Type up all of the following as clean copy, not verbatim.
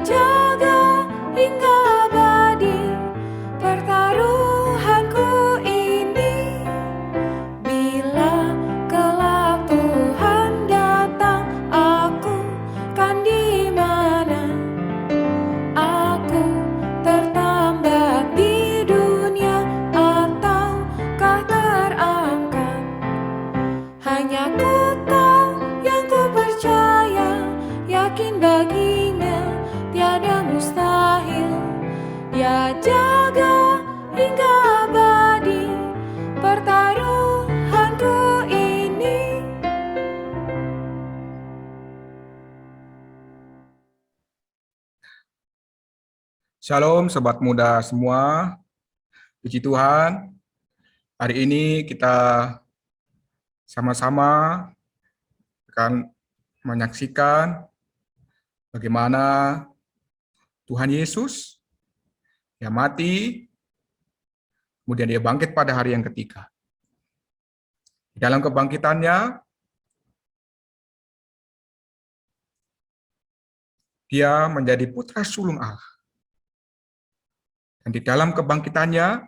jaga hingga abadi pertaruhanku ini. Bila kelak Tuhan datang, aku kan di mana? Aku tertambat di dunia ataukah terangkat? Hanya ku tahu yang ku percaya, yakin baginya tiada mustahil. Dia jaga hingga abadi pertaruhanku ini. Shalom Sobat Muda semua, puji Tuhan. Hari ini kita sama-sama akan menyaksikan bagaimana Tuhan Yesus yang mati, kemudian dia bangkit pada hari yang ketiga. Di dalam kebangkitannya, dia menjadi putra sulung Allah. Dan di dalam kebangkitannya,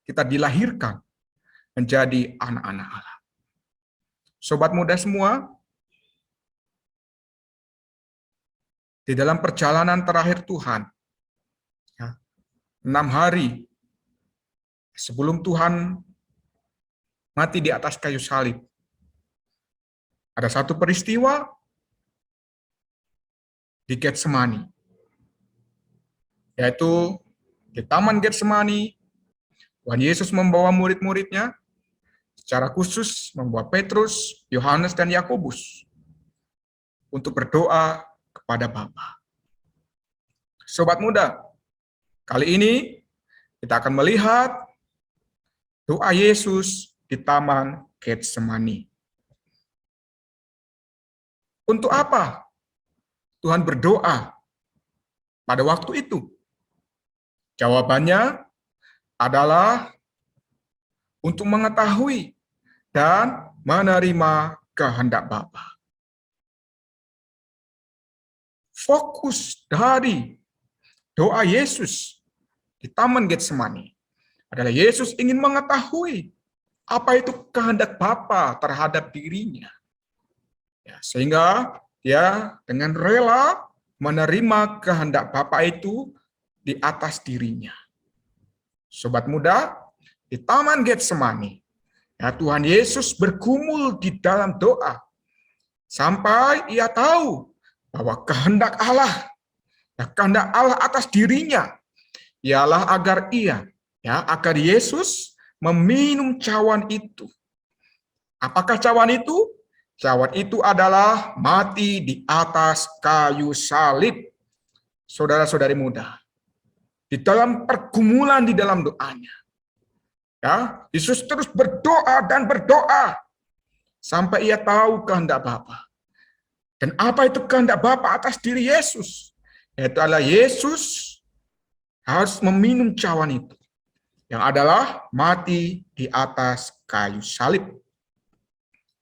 kita dilahirkan menjadi anak-anak Allah. Sobat muda semua, di dalam perjalanan terakhir Tuhan, 6 hari sebelum Tuhan mati di atas kayu salib, ada satu peristiwa di Getsemani, yaitu di Taman Getsemani, Tuhan Yesus membawa murid-muridnya, secara khusus membawa Petrus, Yohanes, dan Yakobus untuk berdoa kepada Bapa. Sobat muda, kali ini kita akan melihat doa Yesus di Taman Getsemani. Untuk apa Tuhan berdoa pada waktu itu? Jawabannya adalah untuk mengetahui dan menerima kehendak Bapa. Fokus dari doa Yesus di Taman Getsemani adalah Yesus ingin mengetahui apa itu kehendak Bapa terhadap dirinya. Ya, sehingga dia dengan rela menerima kehendak Bapa itu di atas dirinya. Sobat muda, di Taman Getsemani, ya, Tuhan Yesus bergumul di dalam doa sampai ia tahu bahwa kehendak Allah, ya, kehendak Allah atas dirinya ialah agar agar Yesus meminum cawan itu. Apakah cawan itu? Cawan itu adalah mati di atas kayu salib. Saudara-saudari muda, di dalam pergumulan di dalam doanya, ya, Yesus terus berdoa dan berdoa sampai ia tahu kehendak Bapa. Dan apa itu kehendak Bapa atas diri Yesus? Yaitu adalah Yesus harus meminum cawan itu, yang adalah mati di atas kayu salib.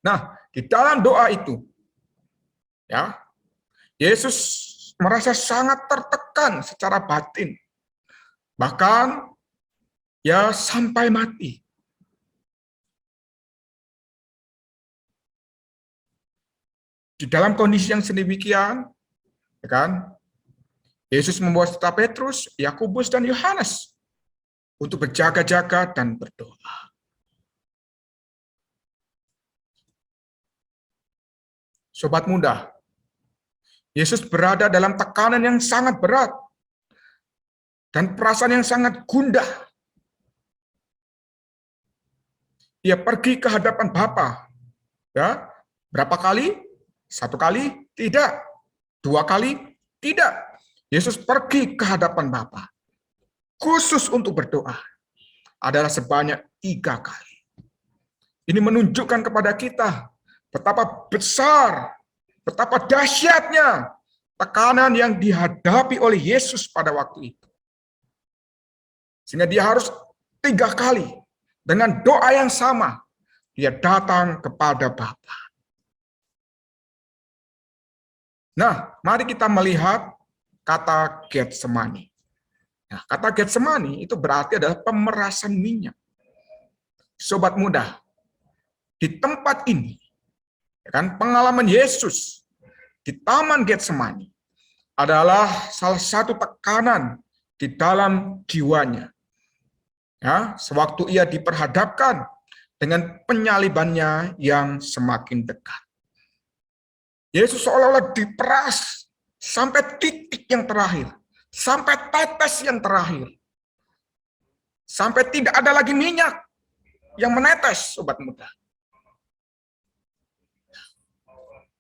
Nah, di dalam doa itu, ya, Yesus merasa sangat tertekan secara batin. Bahkan ya sampai mati. Di dalam kondisi yang sedemikian, ya kan, Yesus membawa serta Petrus, Yakobus, dan Yohanes untuk berjaga-jaga dan berdoa. Sobat muda, Yesus berada dalam tekanan yang sangat berat dan perasaan yang sangat gundah. Ia pergi ke hadapan Bapa. Ya, berapa kali? 1 kali? Tidak. 2 kali? Tidak. Yesus pergi ke hadapan Bapa. Khusus untuk berdoa adalah sebanyak 3 kali. Ini menunjukkan kepada kita betapa besar, betapa dahsyatnya tekanan yang dihadapi oleh Yesus pada waktu itu. Sehingga dia harus 3 kali dengan doa yang sama, dia datang kepada Bapa. Nah, mari kita melihat kata Getsemani. Nah, kata Getsemani itu berarti adalah pemerasan minyak. Sobat muda, di tempat ini, kan pengalaman Yesus di Taman Getsemani adalah salah satu tekanan di dalam jiwanya. Ya, sewaktu ia diperhadapkan dengan penyalibannya yang semakin dekat. Yesus seolah-olah diperas sampai titik yang terakhir, sampai tetes yang terakhir. Sampai tidak ada lagi minyak yang menetes, sobat muda.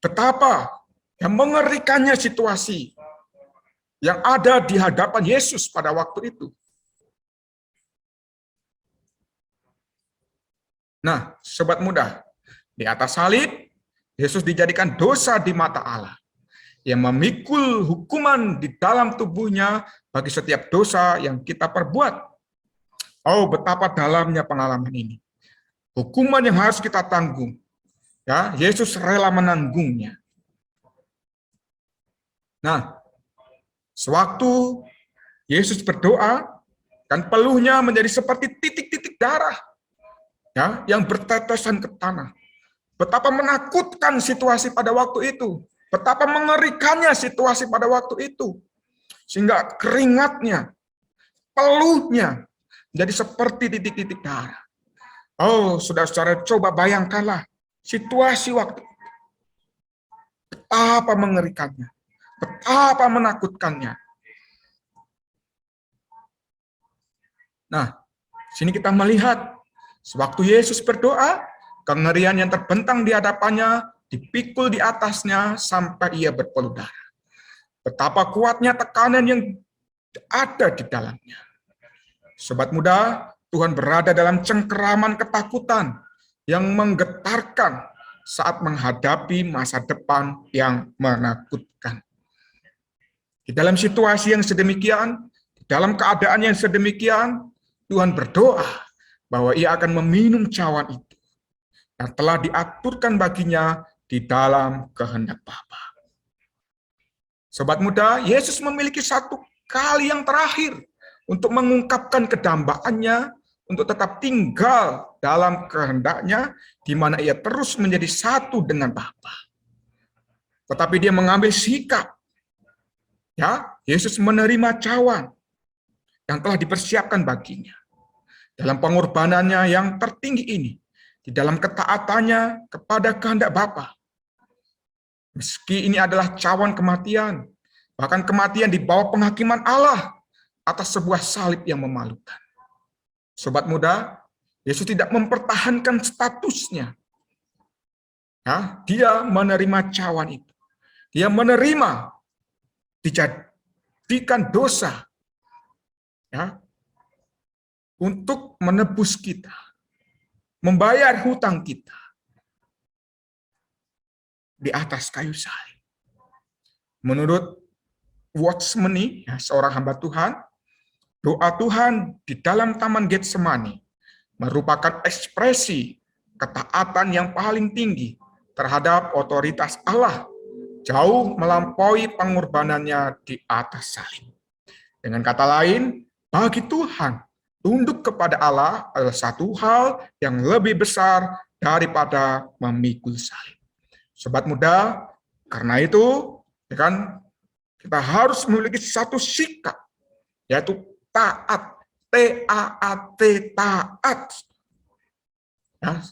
Betapa yang mengerikannya situasi yang ada di hadapan Yesus pada waktu itu. Nah, sobat muda, di atas salib, Yesus dijadikan dosa di mata Allah, yang memikul hukuman di dalam tubuhnya bagi setiap dosa yang kita perbuat. Oh, betapa dalamnya pengalaman ini. Hukuman yang harus kita tanggung. Ya, Yesus rela menanggungnya. Nah, sewaktu Yesus berdoa, kan peluhnya menjadi seperti titik-titik darah, ya, yang bertetesan ke tanah. Betapa menakutkan situasi pada waktu itu. Betapa mengerikannya situasi pada waktu itu. Sehingga keringatnya, peluhnya, jadi seperti titik-titik darah. Oh, saudara-saudara, coba bayangkanlah situasi waktu itu. Betapa mengerikannya. Betapa menakutkannya. Nah, sini kita melihat sewaktu Yesus berdoa, kengerian yang terbentang di hadapannya dipikul di atasnya sampai ia berpeluh darah. Betapa kuatnya tekanan yang ada di dalamnya. Sobat muda, Tuhan berada dalam cengkeraman ketakutan yang menggetarkan saat menghadapi masa depan yang menakutkan. Di dalam situasi yang sedemikian, di dalam keadaan yang sedemikian, Tuhan berdoa bahwa ia akan meminum cawan itu yang telah diaturkan baginya di dalam kehendak Bapa. Sobat muda, Yesus memiliki satu kali yang terakhir untuk mengungkapkan kedambaannya, untuk tetap tinggal dalam kehendaknya, di mana ia terus menjadi satu dengan Bapa. Tetapi dia mengambil sikap. Ya, Yesus menerima cawan yang telah dipersiapkan baginya. Dalam pengorbanannya yang tertinggi ini, di dalam ketaatannya kepada kehendak Bapa. Meski ini adalah cawan kematian, bahkan kematian di bawah penghakiman Allah atas sebuah salib yang memalukan. Sobat muda, Yesus tidak mempertahankan statusnya. Ya, dia menerima cawan itu. Dia menerima dijadikan dosa, ya, untuk menebus kita, membayar hutang kita di atas kayu salib. Menurut Watchmeni, ya, seorang hamba Tuhan, doa Tuhan di dalam Taman Getsemani merupakan ekspresi ketaatan yang paling tinggi terhadap otoritas Allah, jauh melampaui pengorbanannya di atas salib. Dengan kata lain, bagi Tuhan, tunduk kepada Allah adalah satu hal yang lebih besar daripada memikul salib. Sobat muda, karena itu, ya kan, kita harus memiliki satu sikap, yaitu taat, T-A-A-T, taat. Ya,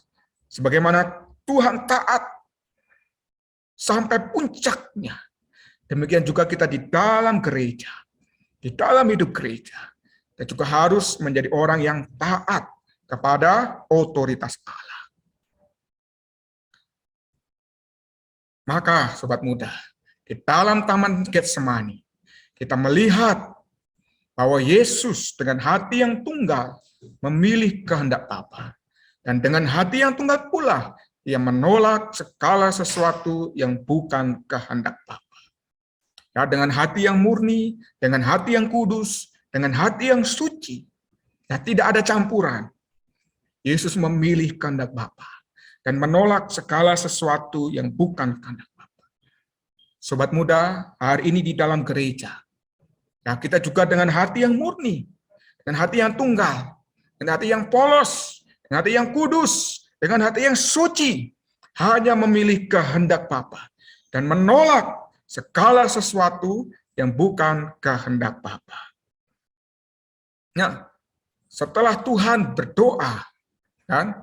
sebagaimana Tuhan taat sampai puncaknya, demikian juga kita di dalam gereja, di dalam hidup gereja, kita juga harus menjadi orang yang taat kepada otoritas Allah. Maka, sobat muda, di dalam Taman Getsemani, kita melihat bahwa Yesus dengan hati yang tunggal memilih kehendak Bapa. Dan dengan hati yang tunggal pula, ia menolak segala sesuatu yang bukan kehendak Bapa. Ya, dengan hati yang murni, dengan hati yang kudus, dengan hati yang suci, ya, tidak ada campuran. Yesus memilih kehendak Bapa dan menolak segala sesuatu yang bukan kehendak Bapa. Sobat muda, hari ini di dalam gereja, Nah, kita juga dengan hati yang murni, dengan hati yang tunggal, dengan hati yang polos, dengan hati yang kudus, dengan hati yang suci, hanya memilih kehendak Bapa dan menolak segala sesuatu yang bukan kehendak Bapa. Nah, setelah Tuhan berdoa, kan,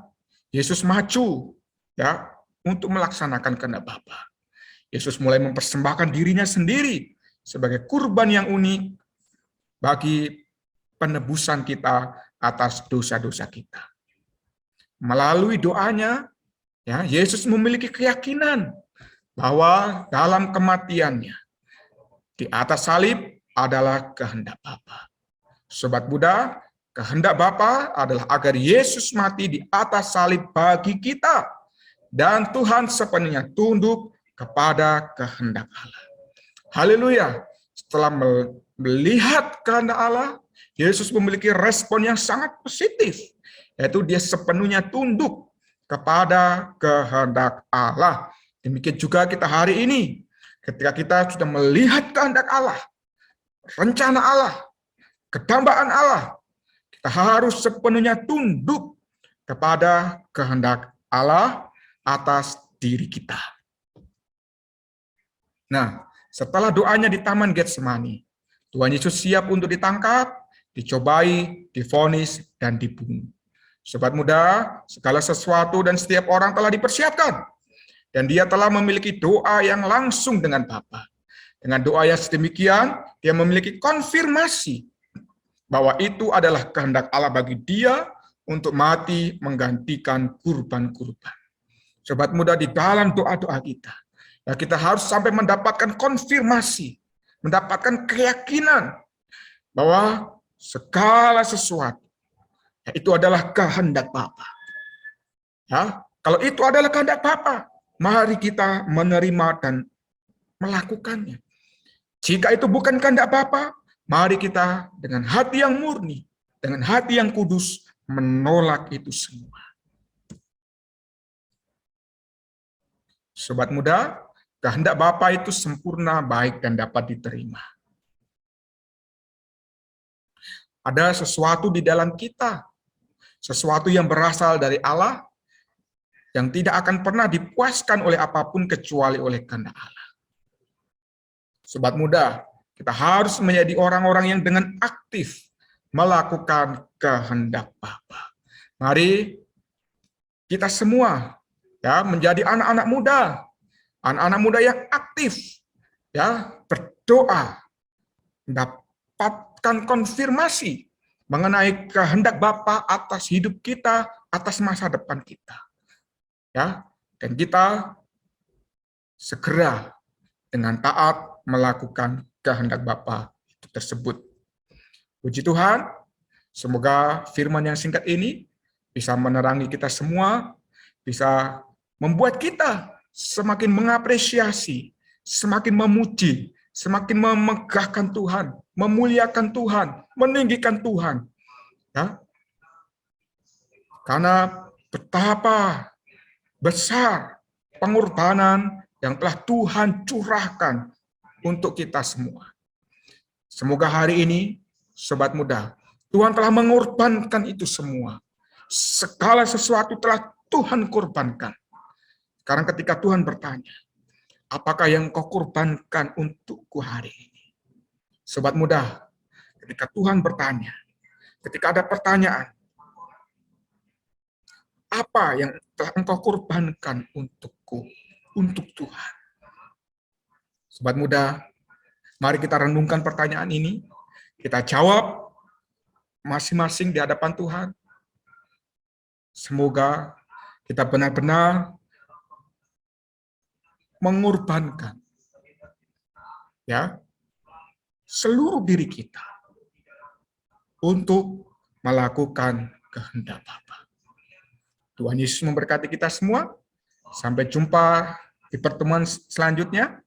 Yesus maju ya untuk melaksanakan kehendak Bapa. Yesus mulai mempersembahkan dirinya sendiri sebagai kurban yang unik bagi penebusan kita atas dosa-dosa kita. Melalui doanya, ya, Yesus memiliki keyakinan bahwa dalam kematiannya di atas salib adalah kehendak Bapa. Sobat Buddha, kehendak Bapa adalah agar Yesus mati di atas salib bagi kita, dan Tuhan sepenuhnya tunduk kepada kehendak Allah. Haleluya. Setelah melihat kehendak Allah, Yesus memiliki respon yang sangat positif, yaitu dia sepenuhnya tunduk kepada kehendak Allah. Demikian juga kita hari ini, ketika kita sudah melihat kehendak Allah, rencana Allah, kedambaan Allah, kita harus sepenuhnya tunduk kepada kehendak Allah atas diri kita. Nah, setelah doanya di Taman Getsemani, Tuhan Yesus siap untuk ditangkap, dicobai, divonis, dan dibunuh. Sobat muda, segala sesuatu dan setiap orang telah dipersiapkan. Dan dia telah memiliki doa yang langsung dengan Bapa. Dengan doa yang sedemikian, dia memiliki konfirmasi bahwa itu adalah kehendak Allah bagi dia untuk mati menggantikan kurban-kurban. Sobat muda, di dalam doa-doa kita, ya, kita harus sampai mendapatkan konfirmasi, mendapatkan keyakinan bahwa segala sesuatu ya, itu adalah kehendak Bapa. Ya, kalau itu adalah kehendak Bapa, mari kita menerima dan melakukannya. Jika itu bukan kehendak Bapa, mari kita dengan hati yang murni, dengan hati yang kudus, menolak itu semua. Sobat muda, kehendak Bapa itu sempurna, baik, dan dapat diterima. Ada sesuatu di dalam kita, sesuatu yang berasal dari Allah, yang tidak akan pernah dipuaskan oleh apapun kecuali oleh kehendak Allah. Sobat muda, kita harus menjadi orang-orang yang dengan aktif melakukan kehendak Bapa. Mari kita semua ya menjadi anak-anak muda yang aktif, ya, berdoa, mendapatkan konfirmasi mengenai kehendak Bapa atas hidup kita, atas masa depan kita. Ya, dan kita segera dengan taat melakukan kehendak Bapa itu tersebut. Puji Tuhan, semoga firman yang singkat ini bisa menerangi kita semua, bisa membuat kita semakin mengapresiasi, semakin memuji, semakin memegahkan Tuhan, memuliakan Tuhan, meninggikan Tuhan. Ya. Karena betapa besar pengorbanan yang telah Tuhan curahkan untuk kita semua. Semoga hari ini, sobat muda, Tuhan telah mengorbankan itu semua. Segala sesuatu telah Tuhan korbankan. Sekarang ketika Tuhan bertanya, apakah yang kau korbankan untukku hari ini? Sobat muda, ketika Tuhan bertanya, ketika ada pertanyaan, apa yang telah engkau korbankan untukku, untuk Tuhan? Sobat muda, mari kita renungkan pertanyaan ini, kita jawab masing-masing di hadapan Tuhan. Semoga kita benar-benar mengorbankan ya seluruh diri kita untuk melakukan kehendak Bapa. Tuhan Yesus memberkati kita semua. Sampai jumpa di pertemuan selanjutnya.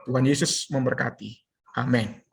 Tuhan Yesus memberkati. Amin.